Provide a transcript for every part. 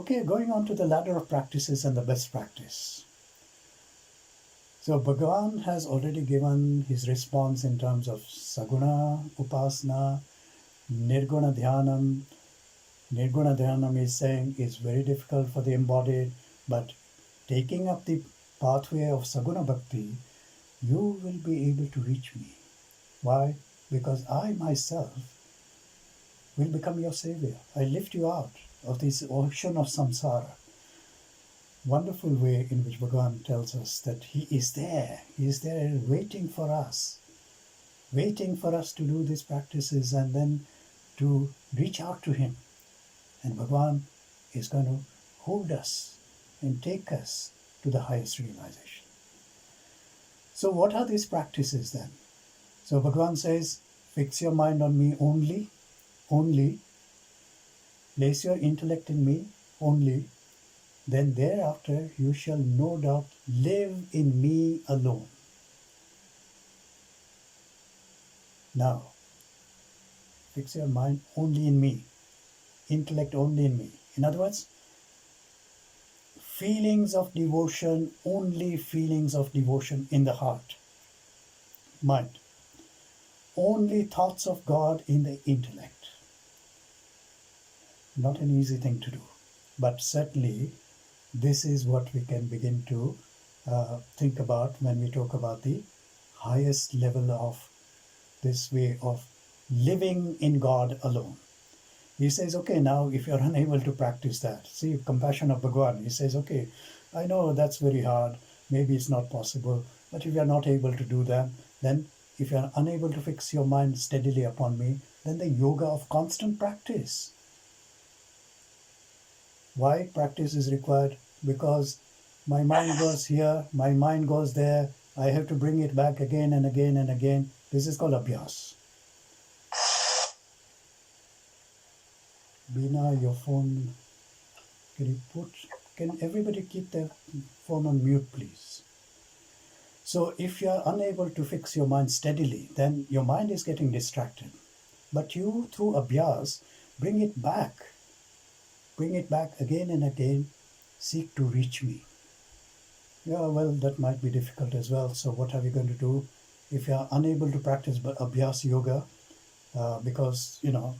okay, going on to the ladder of practices and the best practice. So Bhagwan has already given his response in terms of saguna, upasana, nirguna dhyanam. Nirguna dhyanam is saying is very difficult for the embodied, but taking up the pathway of saguna bhakti, you will be able to reach me. Why? Because I myself will become your savior. I lift you out of this ocean of samsara. Wonderful way in which Bhagwan tells us that he is there waiting for us to do these practices and then to reach out to him. And Bhagwan is going to hold us and take us to the highest realization. So what are these practices then? So Bhagwan says, fix your mind on me only, place your intellect in me only, then thereafter you shall no doubt live in me alone. Now, fix your mind only in me, intellect only in me. In other words, feelings of devotion, only feelings of devotion in the heart, mind. Only thoughts of God in the intellect. Not an easy thing to do, but certainly this is what we can begin to think about when we talk about the highest level of this way of living in God alone. He says, okay, now if you're unable to practice that, see, compassion of Bhagwan, he says, okay, I know that's very hard, maybe it's not possible, but if you're not able to do that, then if you're unable to fix your mind steadily upon me, then the yoga of constant practice. Why practice is required? Because my mind goes here, my mind goes there, I have to bring it back again and again and again. This is called abhyas. Bina, your phone, can everybody keep their phone on mute, please? So if you are unable to fix your mind steadily, then your mind is getting distracted. But you, through abhyas, bring it back again and again, seek to reach me. Yeah, well, that might be difficult as well. So what are we going to do? If you are unable to practice abhyas yoga, because,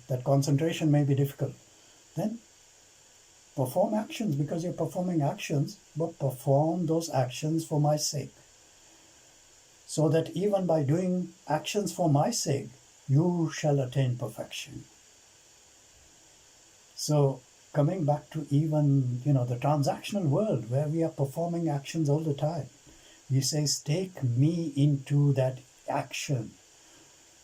that concentration may be difficult, then perform actions, because you're performing actions, but perform those actions for my sake. So that even by doing actions for my sake, you shall attain perfection. So coming back to even, the transactional world where we are performing actions all the time, he says, take me into that action.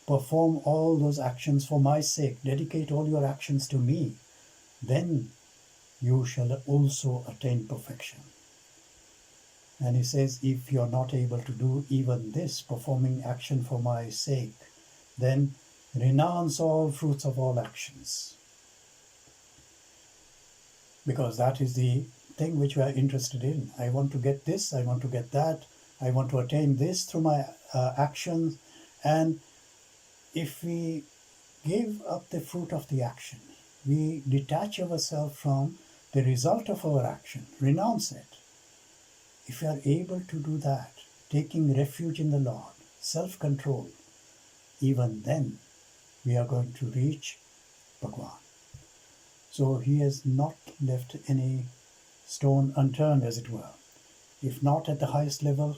Perform all those actions for my sake. Dedicate all your actions to me. Then you shall also attain perfection. And he says, if you're not able to do even this, performing action for my sake, then renounce all fruits of all actions. Because that is the thing which we are interested in. I want to get this, I want to get that, I want to attain this through my actions. And if we give up the fruit of the action, we detach ourselves from the result of our action, renounce it. If we are able to do that, taking refuge in the Lord, self-control, even then we are going to reach Bhagwan. So he has not left any stone unturned, as it were. If not at the highest level,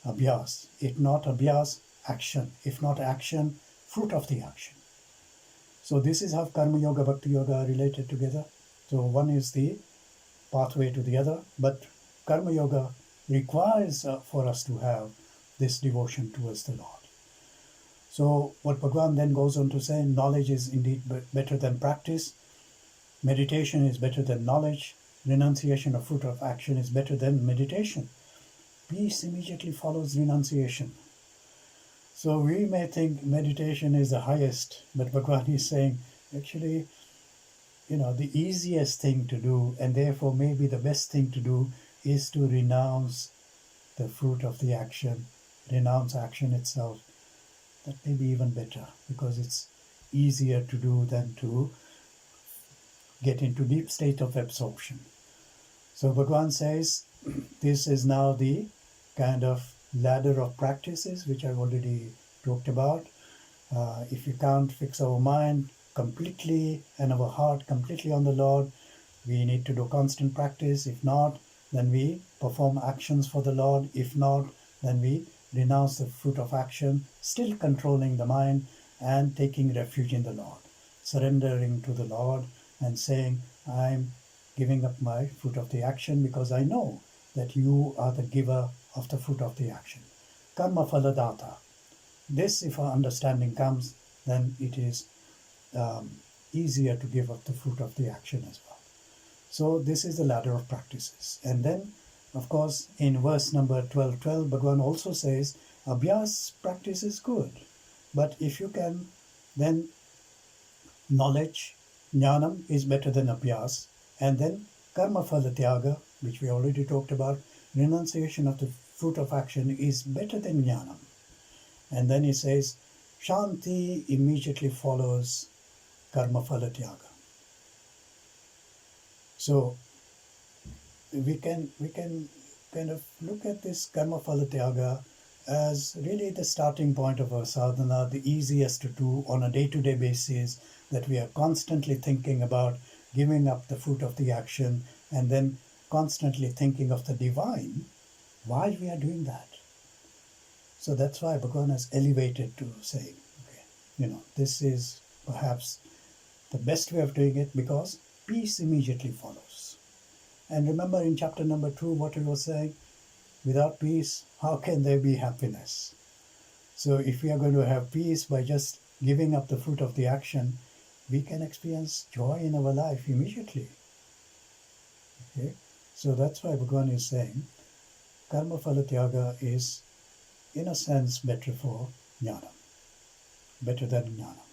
abhyas. If not abhyas, action. If not action, fruit of the action. So this is how Karma Yoga, Bhakti Yoga are related together. So one is the pathway to the other, but Karma Yoga requires for us to have this devotion towards the Lord. So what Bhagwan then goes on to say, knowledge is indeed better than practice. Meditation is better than knowledge. Renunciation of fruit of action is better than meditation. Peace immediately follows renunciation. So we may think meditation is the highest, but Bhagwan is saying, actually, the easiest thing to do, and therefore maybe the best thing to do, is to renounce the fruit of the action, renounce action itself. That may be even better, because it's easier to do than to get into deep state of absorption. So Bhagwan says, this is now the kind of ladder of practices which I've already talked about. If we can't fix our mind completely and our heart completely on the Lord, we need to do constant practice. If not, then we perform actions for the Lord. If not, then we renounce the fruit of action, still controlling the mind and taking refuge in the Lord, surrendering to the Lord and saying, I'm giving up my fruit of the action because I know that you are the giver of the fruit of the action. Karma phaladata. This, if our understanding comes, then it is easier to give up the fruit of the action as well. So this is the ladder of practices. And then, of course, in verse number 12:12, Bhagwan also says, Abhyas practice is good. But if you can, then knowledge, jnanam, is better than abhyas. And then karma phala tyaga, which we already talked about, renunciation of the fruit of action is better than jnanam. And then he says, Shanti immediately follows karma phala tyaga. So we can kind of look at this karma phala tyaga as really the starting point of our sadhana, the easiest to do on a day-to-day basis, that we are constantly thinking about giving up the fruit of the action and then constantly thinking of the divine while we are doing that. So that's why Bhagwan has elevated to saying, okay, this is perhaps the best way of doing it because peace immediately follows. And remember in chapter number 2 what he was saying, without peace, how can there be happiness? So if we are going to have peace by just giving up the fruit of the action, we can experience joy in our life immediately. Okay? So that's why Bhagwan is saying, karma phala tyaga is, in a sense, better for jnana, better than jnana.